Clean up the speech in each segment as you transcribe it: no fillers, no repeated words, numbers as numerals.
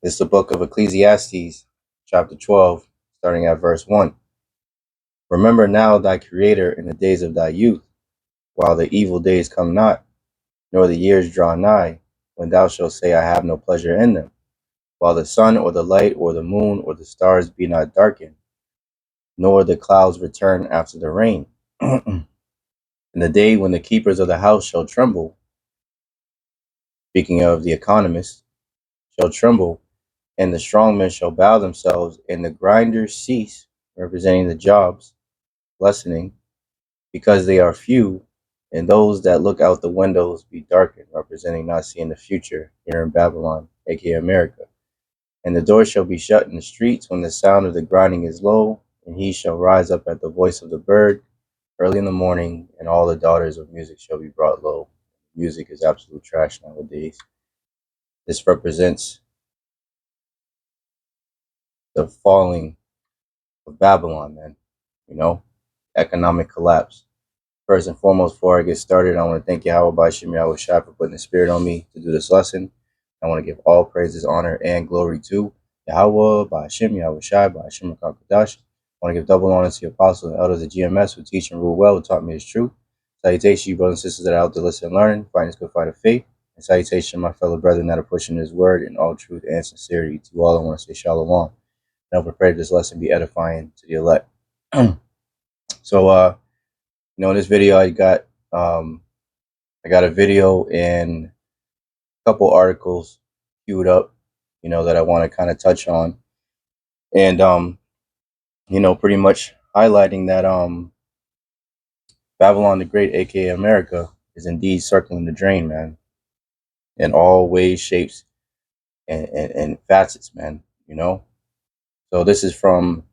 It's the book of Ecclesiastes, chapter 12, starting at verse 1. Remember now thy Creator in the days of thy youth, while the evil days come not, nor the years draw nigh, when thou shalt say, I have no pleasure in them, while the sun or the light or the moon or the stars be not darkened, nor the clouds return after the rain. In the day when the keepers of the house shall tremble, speaking of the economists, shall tremble, and the strong men shall bow themselves, and the grinders cease, representing the jobs, lessening, because they are few, and those that look out the windows be darkened, representing not seeing the future here in Babylon, aka America. And the door shall be shut in the streets when the sound of the grinding is low, and he shall rise up at the voice of the bird early in the morning, and all the daughters of music shall be brought low. Music is absolute trash nowadays. This represents the falling of Babylon, man. You know, economic collapse. First and foremost, before I get started, I want to thank Yahawah, Bahasham, Yahawashi for putting the spirit on me to do this lesson. I want to give all praises, honor, and glory to Yahawah, Bahasham, Yahawashi, Bahasham, Kakadash. I want to give double honor to the apostles and elders of GMS who teach and rule well, who taught me his truth. Salutation, you brothers and sisters that are out there listening and learning, fighting this good fight of faith. And salutation, my fellow brethren that are pushing his word in all truth and sincerity. To all, I want to say shalom. And I pray this lesson be edifying to the elect. So, in this video, I got a video and a couple articles queued up, that I want to kind of touch on, and pretty much highlighting that Babylon the Great, aka America, is indeed circling the drain, man, in all ways, shapes, and facets, man. So this is from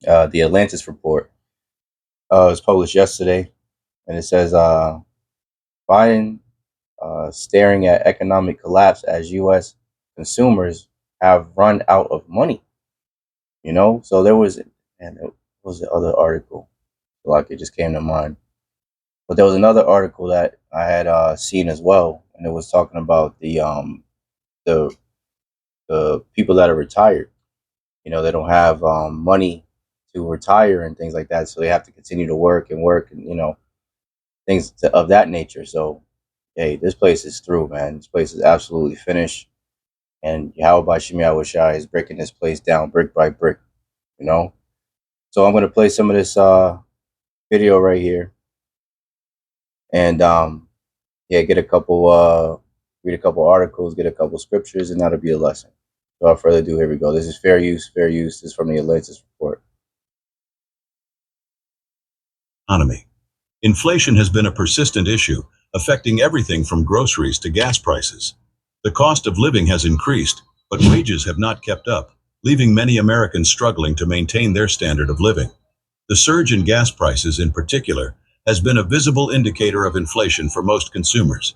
the Atlantis report. It was published yesterday, and it says Biden staring at economic collapse as U.S. consumers have run out of money. So there was, and it was the other article, like it just came to mind. But there was another article that I had seen as well, and it was talking about the people that are retired. They don't have money to retire and things like that, so they have to continue to work and things of that nature. So, hey, this place is through, man. This place is absolutely finished. And Yahawashi is breaking this place down brick by brick, So I'm going to play some of this video right here. And, get a couple, read a couple articles, get a couple scriptures, and that'll be a lesson. So without further ado, here we go. This is fair use, fair use. This is from the Atlantis report. Economy. Inflation has been a persistent issue, affecting everything from groceries to gas prices. The cost of living has increased, but wages have not kept up, leaving many Americans struggling to maintain their standard of living. The surge in gas prices, in particular, has been a visible indicator of inflation for most consumers.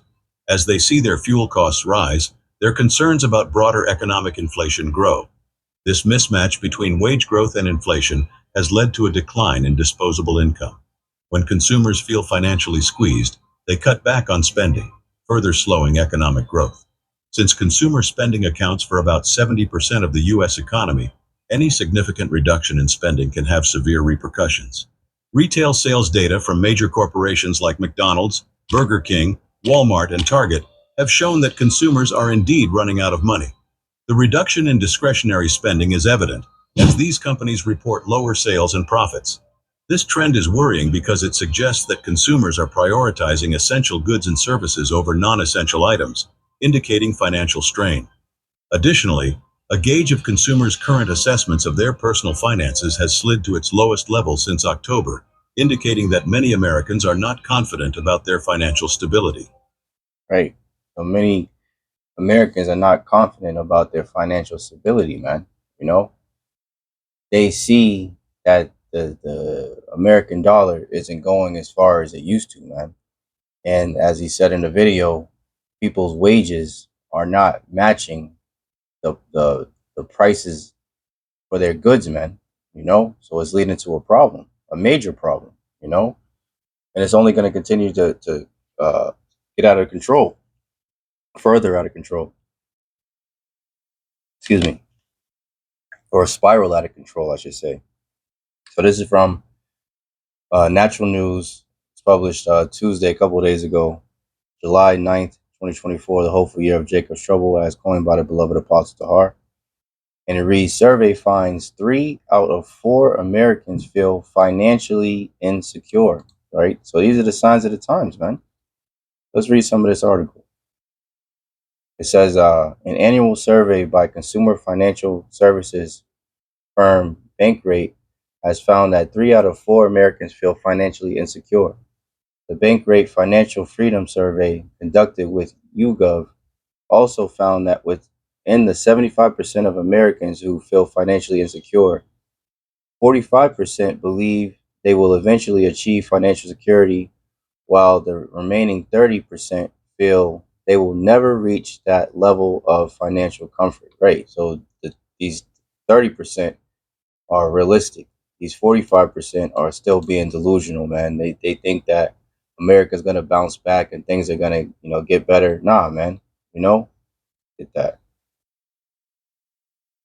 As they see their fuel costs rise, their concerns about broader economic inflation grow. This mismatch between wage growth and inflation has led to a decline in disposable income. When consumers feel financially squeezed, they cut back on spending, further slowing economic growth. Since consumer spending accounts for about 70% of the U.S. economy, any significant reduction in spending can have severe repercussions. Retail sales data from major corporations like McDonald's, Burger King, Walmart, and Target have shown that consumers are indeed running out of money. The reduction in discretionary spending is evident, as these companies report lower sales and profits. This trend is worrying because it suggests that consumers are prioritizing essential goods and services over non-essential items, indicating financial strain. Additionally, a gauge of consumers' current assessments of their personal finances has slid to its lowest level since October, indicating that many Americans are not confident about their financial stability. Right. So many Americans are not confident about their financial stability, man. They see that the American dollar isn't going as far as it used to, man. And as he said in the video, people's wages are not matching the prices for their goods, man. So it's leading to a problem, a major problem, and it's only going to continue to get out of control, further out of control. excuse me, or spiral out of control, I should say. So this is from Natural News. It's published Tuesday, a couple of days ago, July 9th, 2024, the hopeful year of Jacob's trouble, as coined by the beloved Apostle Tahar. And it reads, survey finds 3 out of 4 Americans feel financially insecure, right? So these are the signs of the times, man. Let's read some of this article. It says, an annual survey by consumer financial services firm Bankrate has found that 3 out of 4 Americans feel financially insecure. The Bankrate Financial Freedom Survey conducted with YouGov also found that within the 75% of Americans who feel financially insecure, 45% believe they will eventually achieve financial security, while the remaining 30% feel they will never reach that level of financial comfort. Right. So these 30% are realistic. These 45% are still being delusional, man. They think that America's gonna bounce back and things are gonna, get better. Nah, man. Get that.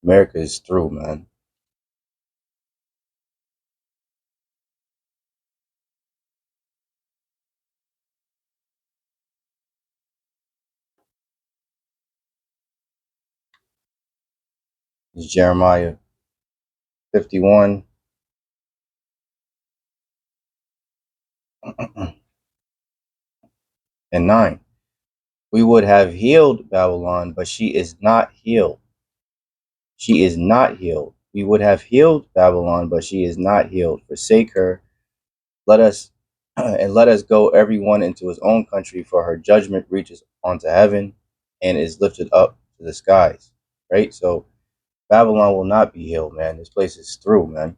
America is through, man. It's Jeremiah 51 and 9. We would have healed Babylon, but she is not healed. She is not healed. We would have healed Babylon, but she is not healed. Forsake her. Let us and let us go everyone into his own country, for her judgment reaches onto heaven and is lifted up to the skies. Right? So Babylon will not be healed, man. This place is through, man.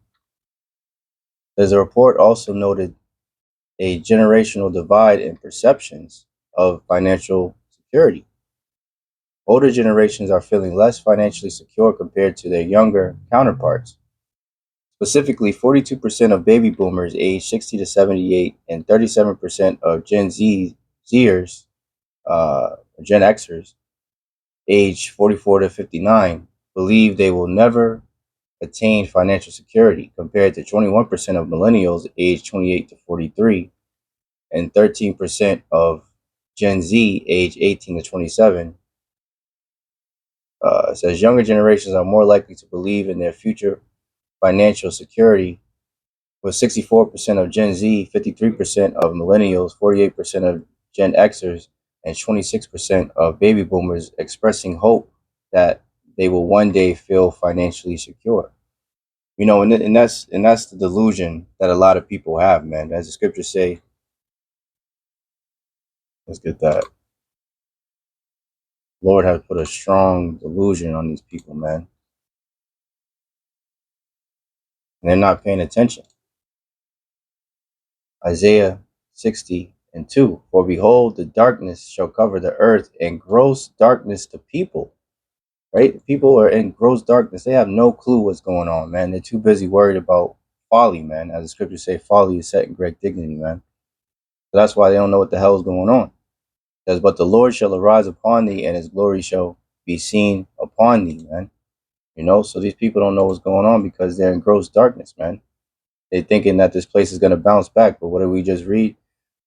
There's a report also noted a generational divide in perceptions of financial security. Older generations are feeling less financially secure compared to their younger counterparts. Specifically, 42% of baby boomers aged 60 to 78 and 37% of Zers, Gen Xers, aged 44 to 59, believe they will never attain financial security, compared to 21% of millennials aged 28 to 43 and 13% of Gen Z aged 18 to 27. It says younger generations are more likely to believe in their future financial security, with 64% of Gen Z, 53% of millennials, 48% of Gen Xers, and 26% of baby boomers expressing hope that they will one day feel financially secure. And that's the delusion that a lot of people have, man. As the scriptures say, let's get that. Lord has put a strong delusion on these people, man. And they're not paying attention. Isaiah 60:2. For behold, the darkness shall cover the earth, and gross darkness the people. Right? People are in gross darkness. They have no clue what's going on, man. They're too busy worried about folly, man. As the scriptures say, folly is set in great dignity, man. So that's why they don't know what the hell is going on. It says, but the Lord shall arise upon thee, and his glory shall be seen upon thee, man. So these people don't know what's going on because they're in gross darkness, man. They're thinking that this place is going to bounce back. But what did we just read?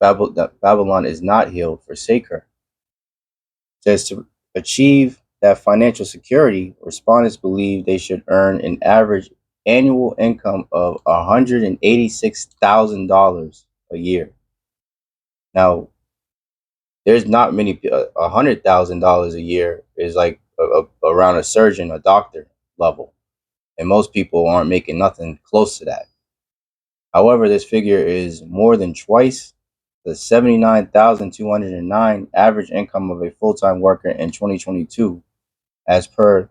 Babylon is not healed. Forsake her. It says to achieve that financial security, respondents believe they should earn an average annual income of $186,000 a year. Now, there's not many. $100,000 a year is like around a surgeon, a doctor level, and most people aren't making nothing close to that. However, this figure is more than twice the 79,209 average income of a full-time worker in 2022, as per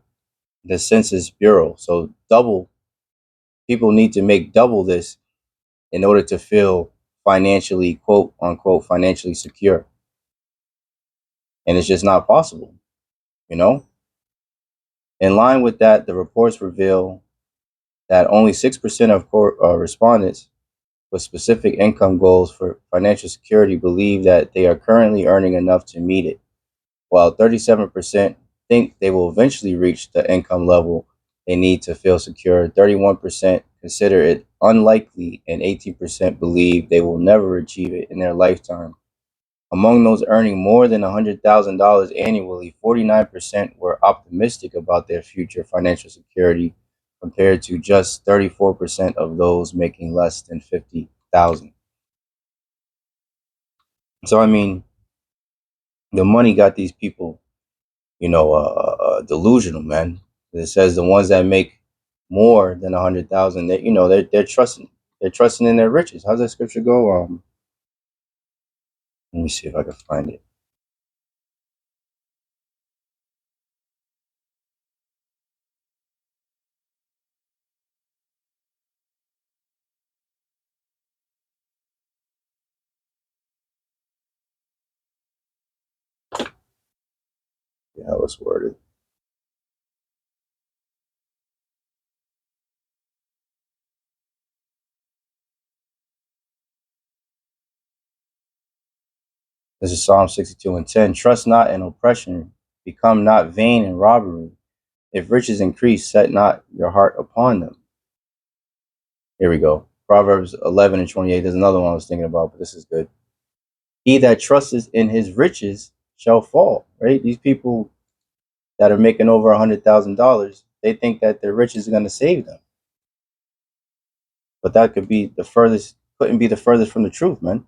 the Census Bureau. So people need to make double this in order to feel financially, quote unquote, financially secure. And it's just not possible, you know? In line with that, the reports reveal that only 6% of respondents with specific income goals for financial security believe that they are currently earning enough to meet it, while 37% think they will eventually reach the income level they need to feel secure. 31% consider it unlikely, and 18% believe they will never achieve it in their lifetime. Among those earning more than $100,000 annually, 49% were optimistic about their future financial security, compared to just 34% of those making less than 50,000. So I mean, the money got these people, delusional, man. It says the ones that make more than 100,000, that they're trusting in their riches. How's that scripture go? Let me see if I can find it. Yeah, how it's worded. This is Psalm 62:10. Trust not in oppression, become not vain in robbery. If riches increase, set not your heart upon them. Here we go. Proverbs 11:28. There's another one I was thinking about, but this is good. He that trusteth in his riches shall fall. Right? These people that are making over $100,000, they think that their riches are going to save them. But that couldn't be the furthest from the truth, man.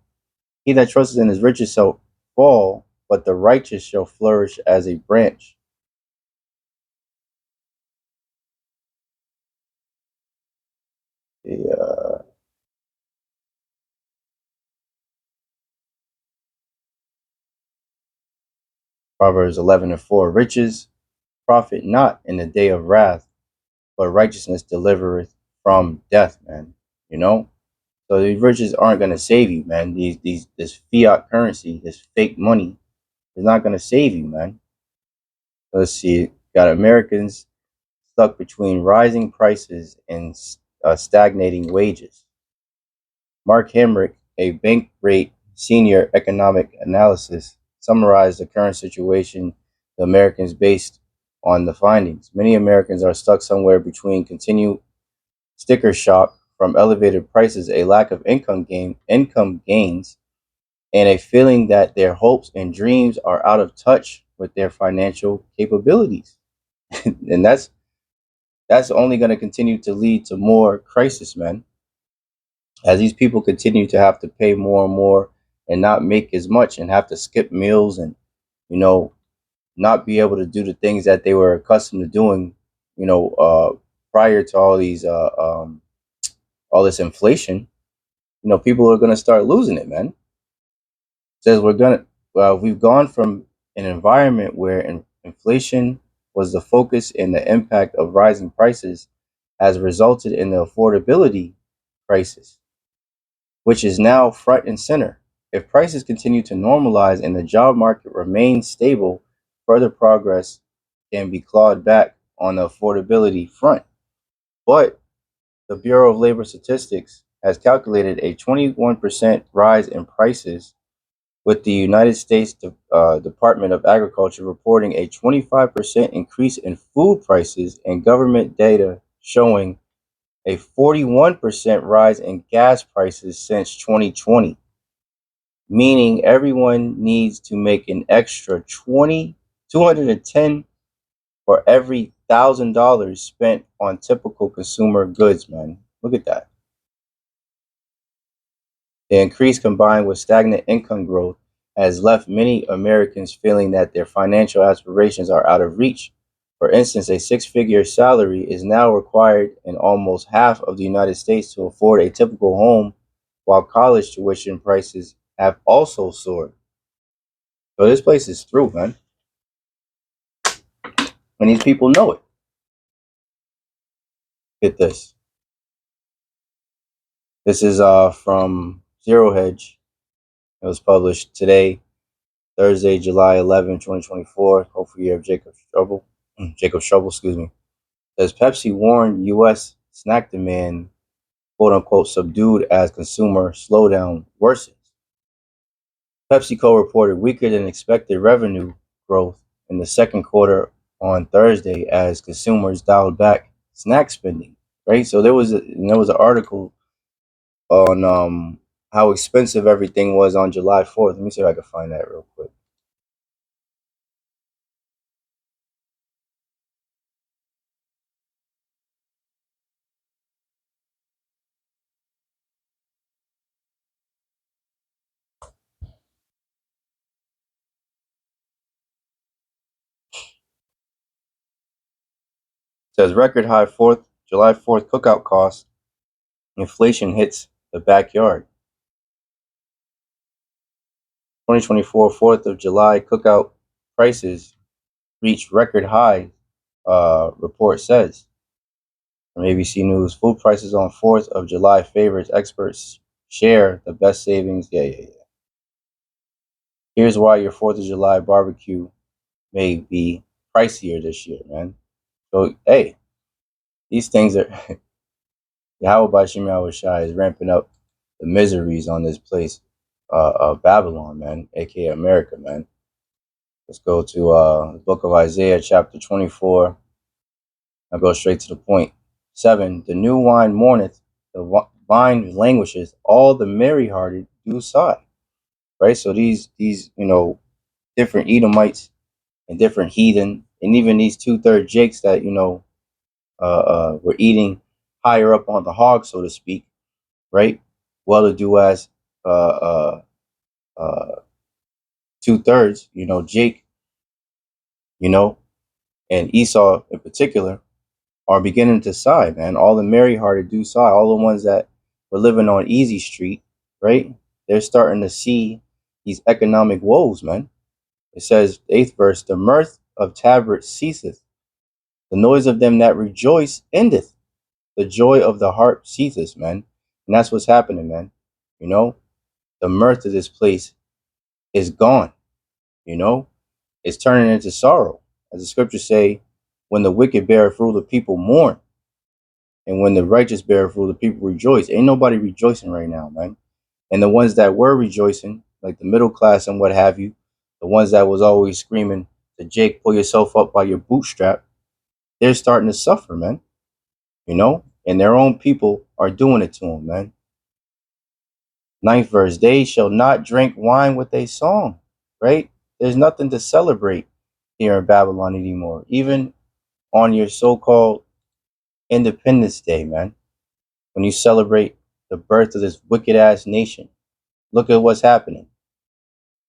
He that trusteth in his riches shall fall, but the righteous shall flourish as a branch. The Proverbs 11:4. Riches profit not in the day of wrath, but righteousness delivereth from death, man. You know? So these riches aren't gonna save you, man. This fiat currency, this fake money is not gonna save you, man. Let's see. Got Americans stuck between rising prices and stagnating wages. Mark Hemrick, a Bankrate senior economic analyst, summarized the current situation to Americans based on the findings. Many Americans are stuck somewhere between continued sticker shock from elevated prices, a lack of income gains, and a feeling that their hopes and dreams are out of touch with their financial capabilities. And that's only going to continue to lead to more crisis, man. As these people continue to have to pay more and more and not make as much and have to skip meals and, you know, not be able to do the things that they were accustomed to doing, you know, prior to all this inflation, people are going to start losing it, man. It says we've gone from an environment where inflation was the focus, and the impact of rising prices has resulted in the affordability crisis, which is now front and center. If prices continue to normalize and the job market remains stable, further progress can be clawed back on the affordability front. But the Bureau of Labor Statistics has calculated a 21% rise in prices, with the United States Department of Agriculture reporting a 25% increase in food prices, and government data showing a 41% rise in gas prices since 2020, meaning everyone needs to make an extra 210 for every $1,000 spent on typical consumer goods, man. Look at that. The increase, combined with stagnant income growth, has left many Americans feeling that their financial aspirations are out of reach. For instance, a six-figure salary is now required in almost half of the United States to afford a typical home, while college tuition prices have also soared. So this place is through, man. And these people know it. Get this. This is from Zero Hedge. It was published today, Thursday, July 11, 2024. Hopefully you have Jacob Trouble. Jacob Trouble, excuse me. Says Pepsi warned U.S. snack demand, quote unquote, subdued as consumer slowdown worsens. PepsiCo reported weaker than expected revenue growth in the second quarter on Thursday as consumers dialed back snack spending. Right. So there was an article on how expensive everything was on July 4th. Let me see if I can find that real quick. It says record high July 4th cookout costs. Inflation hits the backyard. 2024 4th of July cookout prices reached record high, report says. From ABC News, food prices on 4th of July favorites experts share the best savings. Yeah. Here's why your 4th of July barbecue may be pricier this year, man. So, hey, these things are, Yahawashi is ramping up the miseries on this place, Babylon, man, aka America, man. Let's go to the book of Isaiah, chapter 24. I'll go straight to the point. 7. The new wine mourneth, the vine languishes, all the merry-hearted do sigh. Right? So these different Edomites and different heathen, and even these two-third Jakes that, were eating higher up on the hog, so to speak, right? Well to do as uh, uh, uh, two-thirds, Jake, you know, and Esau in particular, are beginning to sigh, man. All the merry hearted do sigh. All the ones that were living on Easy Street, right? They're starting to see these economic woes, man. It says, 8th verse, the mirth of tabrets ceaseth, the noise of them that rejoice endeth, the joy of the harp ceaseth, man. And that's what's happening, man. You know, the mirth of this place is gone, you know, it's turning into sorrow. As the scriptures say, when the wicked beareth rule, the people mourn. And when the righteous bear rule, the people rejoice. Ain't nobody rejoicing right now, man. And the ones that were rejoicing, like the middle class and what have you, the ones that was always screaming to Jake, pull yourself up by your bootstrap, they're starting to suffer, man. And their own people are doing it to them, man. 9th verse, they shall not drink wine with a song, right? There's nothing to celebrate here in Babylon anymore, even on your so-called Independence Day, man. When you celebrate the birth of this wicked ass nation. Look at what's happening.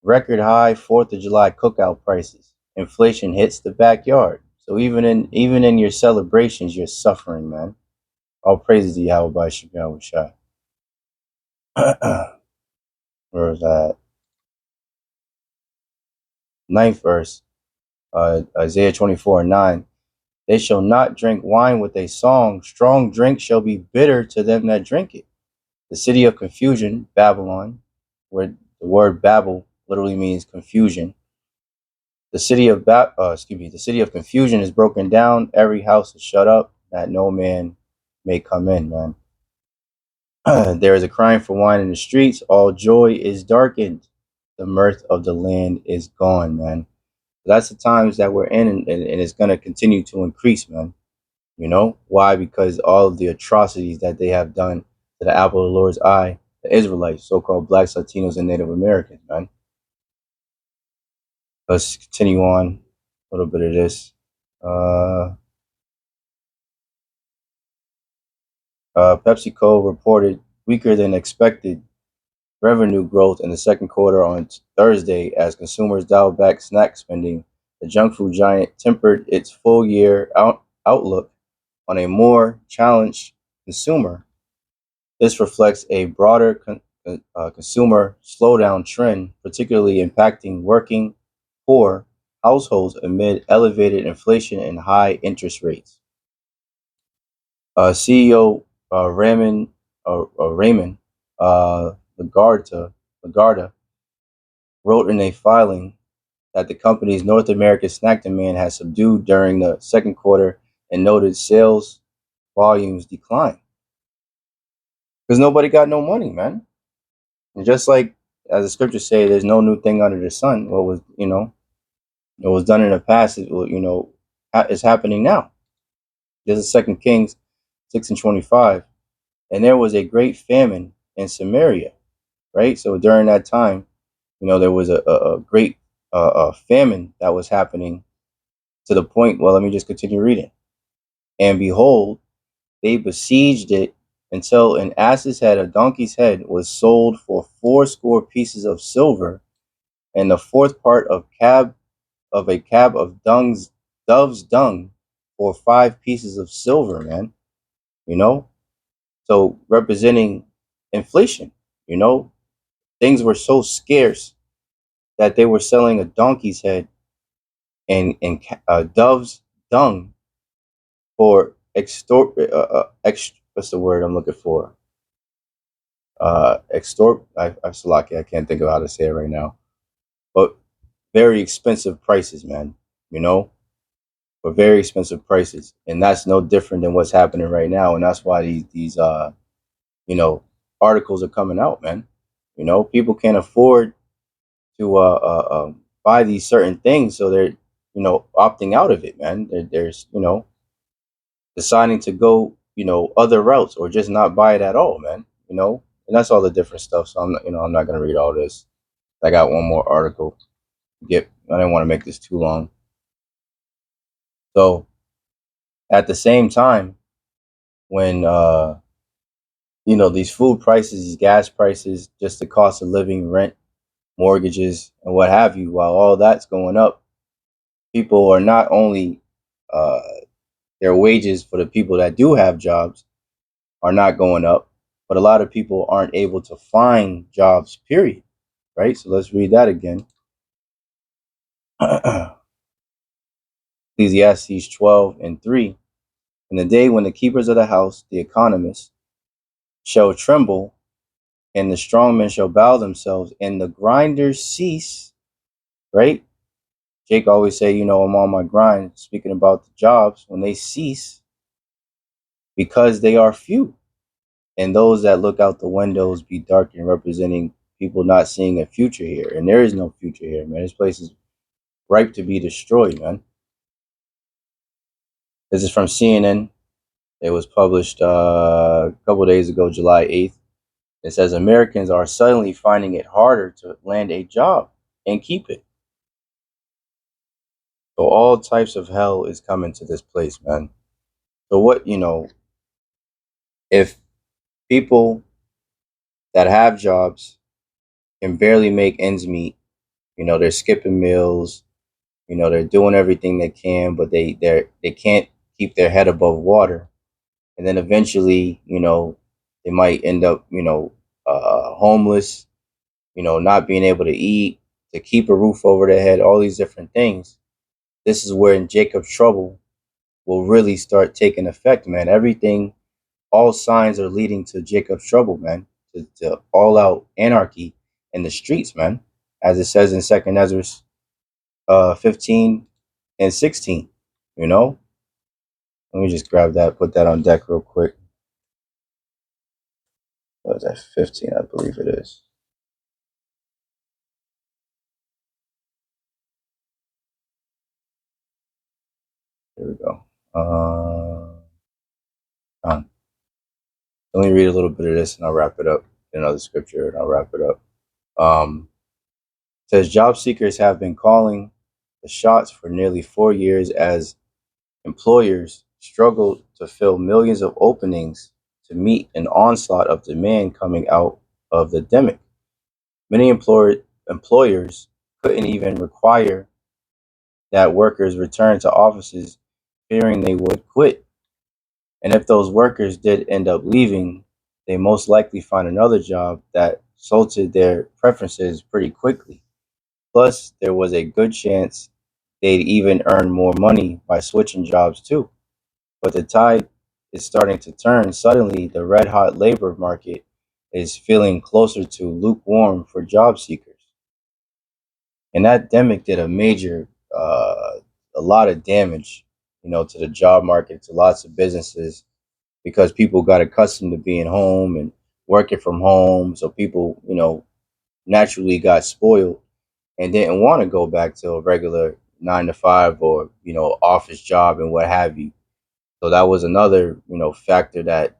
Record high 4th of July cookout prices. Inflation hits the backyard. So even in your celebrations, you're suffering, man. All praises to Yahawashi. Where is that? 9th verse, Isaiah 24:9. They shall not drink wine with a song. Strong drink shall be bitter to them that drink it. The city of confusion, Babylon, where the word Babel literally means confusion. The city of confusion is broken down. Every house is shut up, that no man may come in, man. There is a crying for wine in the streets. All joy is darkened. The mirth of the land is gone, man. That's the times that we're in, and it's going to continue to increase, man. Why? Because all of the atrocities that they have done to the apple of the Lord's eye, the Israelites, so-called blacks, Latinos, and Native Americans, man. Let's continue on a little bit of this. Uh, PepsiCo reported weaker than expected revenue growth in the second quarter on Thursday as consumers dialed back snack spending. The junk food giant tempered its full year outlook on a more challenged consumer. This reflects a broader consumer slowdown trend, particularly impacting working poor households amid elevated inflation and high interest rates. CEO Raymond Lagarda wrote in a filing that the company's North American snack demand has subdued during the second quarter and noted sales volumes decline because nobody got no money, man. And just like as the scriptures say, there's no new thing under the sun. What was done in the past, it will, is happening now. This is 2 Kings 6:25, and there was a great famine in Samaria. Right, so during that time, there was a great famine that was happening to the point. Well, let me just continue reading. And behold, they besieged it until an ass's head, a donkey's head, was sold for 80 pieces of silver, and the fourth part of a cab of dove's dung for 5 pieces of silver, man. You know, so representing inflation. You know, things were so scarce that they were selling a donkey's head and dove's dung for what's the word I'm looking for? Extort. I'm Salaki. I can't think of how to say it right now. But very expensive prices, man. You know, for very expensive prices, and that's no different than what's happening right now. And that's why these you know articles are coming out, man. People can't afford to buy these certain things, so they're opting out of it, man. There's deciding to go other routes or just not buy it at all, man. And that's all the different stuff. So I'm not gonna read all this. I got one more article. I didn't want to make this too long. So at the same time, when these food prices, these gas prices, just the cost of living, rent, mortgages, and what have you, while all that's going up, people are not only uh, their wages for the people that do have jobs are not going up, but a lot of people aren't able to find jobs, period. Right? So let's read that again. Ecclesiastes 12:3. In the day when the keepers of the house, the economists, shall tremble, and the strong men shall bow themselves, and the grinders cease. Right? Jake always say, I'm on my grind, speaking about the jobs, when they cease because they are few. And those that look out the windows be darkened, representing people not seeing a future here. And there is no future here, man. This place is ripe to be destroyed, man. This is from CNN. It was published a couple of days ago, July 8th. It says Americans are suddenly finding it harder to land a job and keep it. So all types of hell is coming to this place, man. So if people that have jobs can barely make ends meet, they're skipping meals, they're doing everything they can, but they can't keep their head above water. And then eventually, they might end up, homeless, not being able to eat, to keep a roof over their head, all these different things. This is where in Jacob's trouble will really start taking effect, man. Everything, all signs are leading to Jacob's trouble, man, to all out anarchy in the streets, man, as it says in Second Ezra 15 and 16. Let me just grab that, put that on deck real quick. What was that? 15, I believe it is. Here we go. Let me read a little bit of this and I'll wrap it up. Another scripture and I'll wrap it up. It says job seekers have been calling the shots for nearly 4 years as employers struggle to fill millions of openings to meet an onslaught of demand coming out of the demic. Many employers couldn't even require that workers return to offices, fearing they would quit. And if those workers did end up leaving, they most likely find another job that suited their preferences pretty quickly. Plus, there was a good chance they'd even earn more money by switching jobs too. But the tide is starting to turn. Suddenly, the red hot labor market is feeling closer to lukewarm for job seekers. And that demic did a lot of damage, to the job market, to lots of businesses, because people got accustomed to being home and working from home. So people, naturally got spoiled and didn't want to go back to a regular 9 to 5 or office job and what have you. So that was another factor that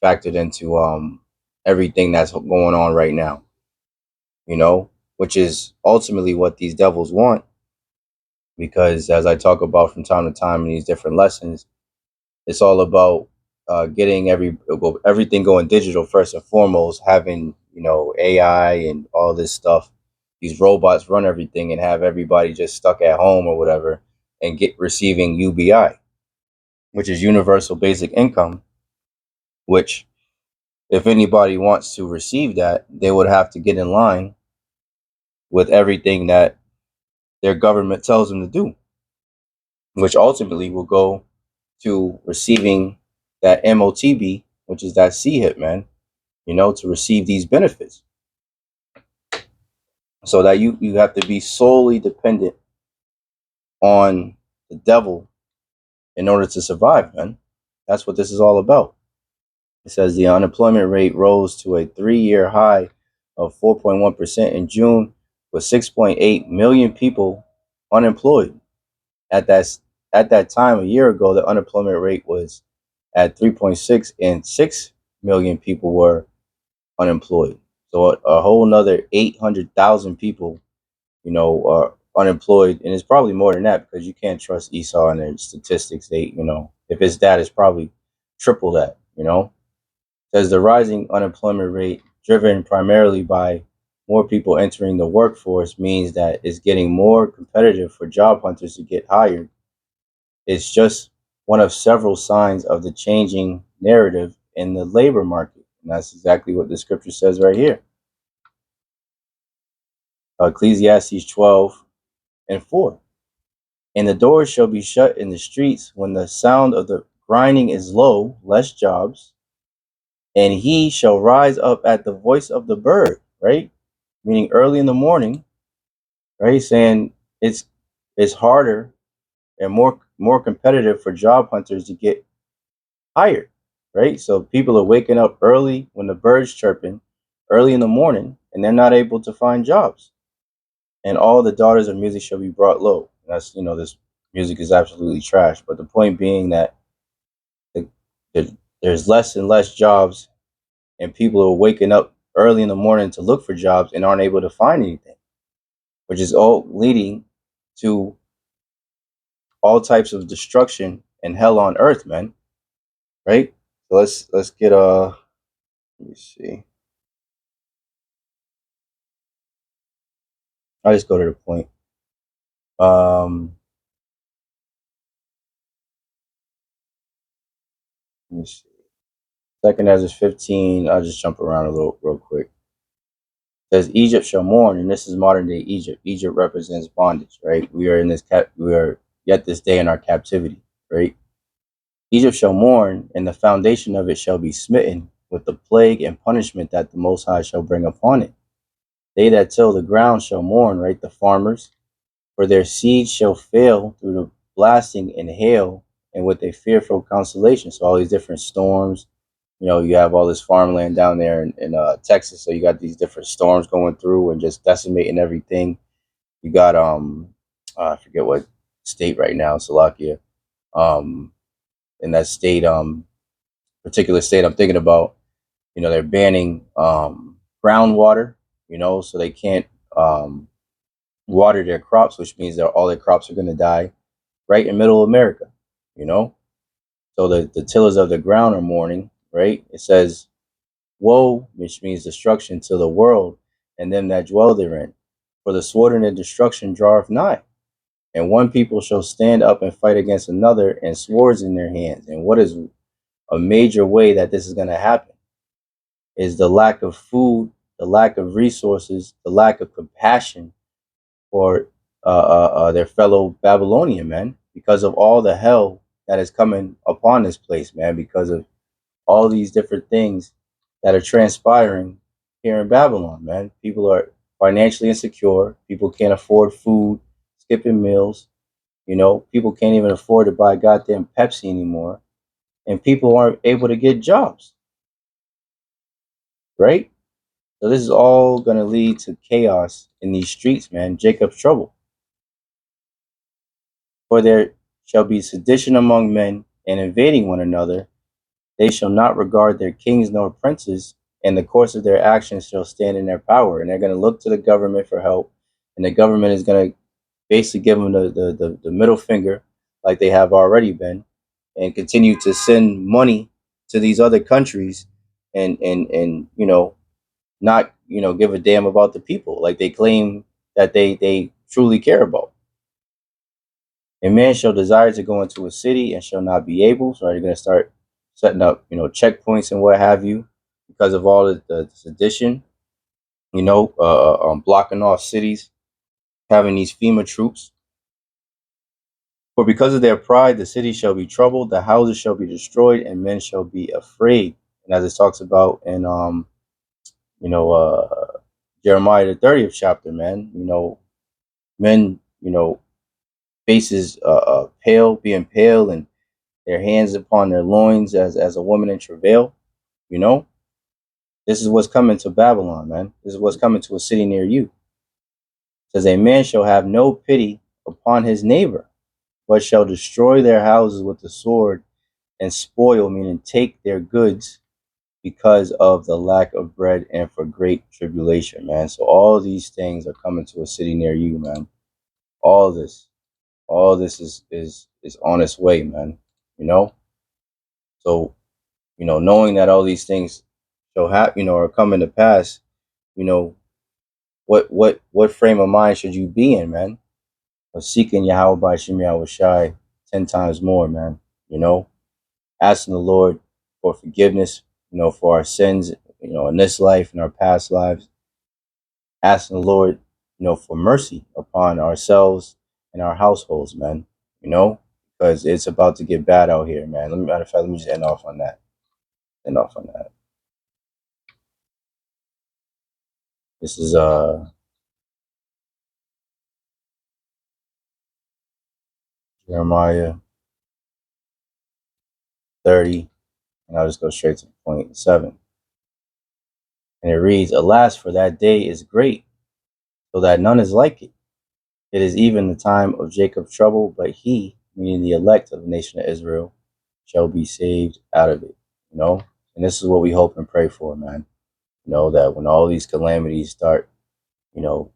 factored into everything that's going on right now. Which is ultimately what these devils want, because as I talk about from time to time in these different lessons, it's all about getting everything going digital first and foremost, having AI and all this stuff. These robots run everything and have everybody just stuck at home or whatever, and get receiving UBI, which is universal basic income. Which, if anybody wants to receive that, they would have to get in line with everything that their government tells them to do, which ultimately will go to receiving that MOTB, which is that C hit, man, to receive these benefits. So that you have to be solely dependent on the devil in order to survive, man. That's what this is all about. It says the unemployment rate rose to a 3-year high of 4.1% in June, with 6.8 million people unemployed. At that at that time a year ago, the unemployment rate was at 3.6, and 6 million people were unemployed. So a whole another 800,000 people, are unemployed, and it's probably more than that because you can't trust Esau and their statistics. They, if it's that, it's probably triple that. Says the rising unemployment rate, driven primarily by more people entering the workforce, means that it's getting more competitive for job hunters to get hired. It's just one of several signs of the changing narrative in the labor market. And that's exactly what the scripture says right here. Ecclesiastes 12:4. And the doors shall be shut in the streets when the sound of the grinding is low, less jobs, and he shall rise up at the voice of the bird, right? Meaning early in the morning, right? Saying it's harder and more competitive for job hunters to get hired, right? So people are waking up early when the birds chirping, early in the morning, and they're not able to find jobs. And all the daughters of music shall be brought low. That's this music is absolutely trash. But the point being that the, there's less and less jobs, and people are waking up early in the morning to look for jobs and aren't able to find anything, which is all leading to all types of destruction and hell on earth, man. Right? So let's get let me see. I'll just go to the point. Um, let me see. Second Ezra 15. I'll just jump around a little real quick. It says Egypt shall mourn, and this is modern day Egypt. Egypt represents bondage, right? We are yet this day in our captivity, right? Egypt shall mourn, and the foundation of it shall be smitten with the plague and punishment that the Most High shall bring upon it. They that till the ground shall mourn, right? The farmers, for their seed shall fail through the blasting and hail, and with a fearful consolation. So all these different storms, you have all this farmland down there in Texas. So you got these different storms going through and just decimating everything. You got I forget what state right now, Slovakia. In that state, particular state I'm thinking about, they're banning groundwater, so they can't water their crops, which means that all their crops are going to die right in middle America, you know. So the tillers of the ground are mourning, right? It says, "Woe," which means destruction, to the world and them that dwell therein, for the sword and destruction draweth nigh, and one people shall stand up and fight against another, and swords in their hands." And what is a major way that this is going to happen is the lack of food, the lack of resources, the lack of compassion for their fellow Babylonian men, because of all the hell that is coming upon this place, man, because of all these different things that are transpiring here in Babylon, man. People are financially insecure. People can't afford food, skipping meals. People can't even afford to buy goddamn Pepsi anymore. And people aren't able to get jobs, right? So this is all going to lead to chaos in these streets, man. Jacob's trouble. For there shall be sedition among men, and invading one another. They shall not regard their kings nor princes, and the course of their actions shall stand in their power. And they're going to look to the government for help, and the government is going to basically give them the middle finger, like they have already been, and continue to send money to these other countries, and not give a damn about the people like they claim that they truly care about. A man shall desire to go into a city and shall not be able. So you're going to start setting up, checkpoints and what have you, because of all the sedition, blocking off cities, having these FEMA troops. For because of their pride, the city shall be troubled, the houses shall be destroyed, and men shall be afraid. And as it talks about in, you know, Jeremiah the 30th chapter, man, men, faces pale, being pale, and their hands upon their loins as a woman in travail. You know, this is what's coming to Babylon, man. This is what's coming to a city near you. It says, a man shall have no pity upon his neighbor, but shall destroy their houses with the sword and spoil, meaning take their goods because of the lack of bread and for great tribulation, man. So all these things are coming to a city near you, man. All this, all this is on its way, man. You know, so knowing that all these things shall happen, are coming to pass, you know, what frame of mind should you be in, man? Of seeking Yahawah by Shem Yahawashi 10 times more, man. You know, asking the Lord for forgiveness, for our sins, in this life and our past lives. Asking the Lord, for mercy upon ourselves and our households, man. You know, because it's about to get bad out here, man. Matter of fact, let me just end off on that. End off on that. This is Jeremiah 30, and I'll just go straight to the point. 7. And it reads, alas, for that day is great, so that none is like it. It is even the time of Jacob's trouble, but he, meaning the elect of the nation of Israel, shall be saved out of it. You know? And this is what we hope and pray for, man. That when all these calamities start, you know,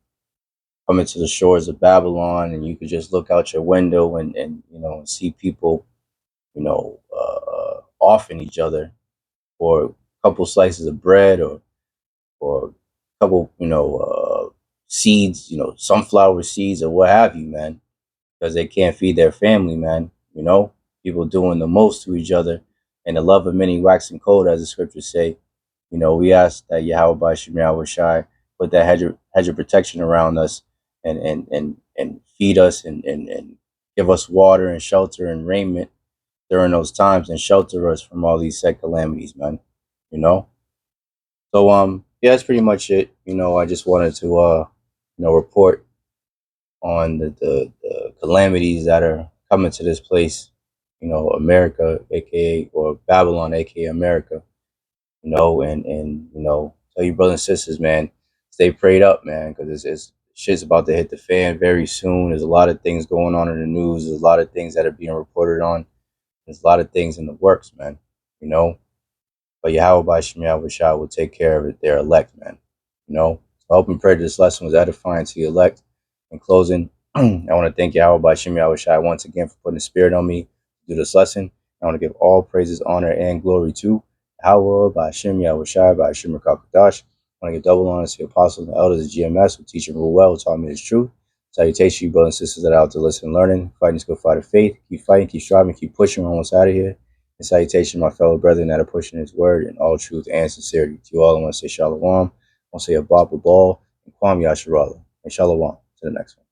coming to the shores of Babylon, and you could just look out your window and see people, offing each other for a couple slices of bread, or a couple, seeds, sunflower seeds or what have you, man, because they can't feed their family, man. People doing the most to each other, and the love of many waxing cold, as the scriptures say. We ask that Yahawah by Shem Yahawashi put that hedge of protection around us, and feed us, and give us water and shelter and raiment during those times, and shelter us from all these said calamities, man. You know? So yeah, that's pretty much it. I just wanted to report on the calamities that are coming to this place, America, aka, or Babylon, aka America, and tell you brothers and sisters, man, stay prayed up, man, because it's shit's about to hit the fan very soon. There's a lot of things going on in the news. There's a lot of things that are being reported on. There's a lot of things in the works, man. You know, but Yahawah by Shem Yahawashi will take care of it. Their elect, man. So I hope and pray that this lesson was edifying to the elect. In closing, I want to thank Yahawah by Shem Yahawashi once again for putting the spirit on me to do this lesson. I want to give all praises, honor, and glory to Yahawah by Shem Yahawashi by Shem Rakakadash. I want to give double honor to the apostles and elders of GMS who teach and rule well, who taught me this truth. Salutation, you brothers and sisters that are out to listen and learning, fighting this good fight of faith. Keep fighting, keep striving, keep pushing. We're almost out of here. And salutation, my fellow brethren that are pushing his word in all truth and sincerity. To you all, I want to say shalom. I want to say a Baba Ball and Kwam Yasharala. And shalom. To the next one.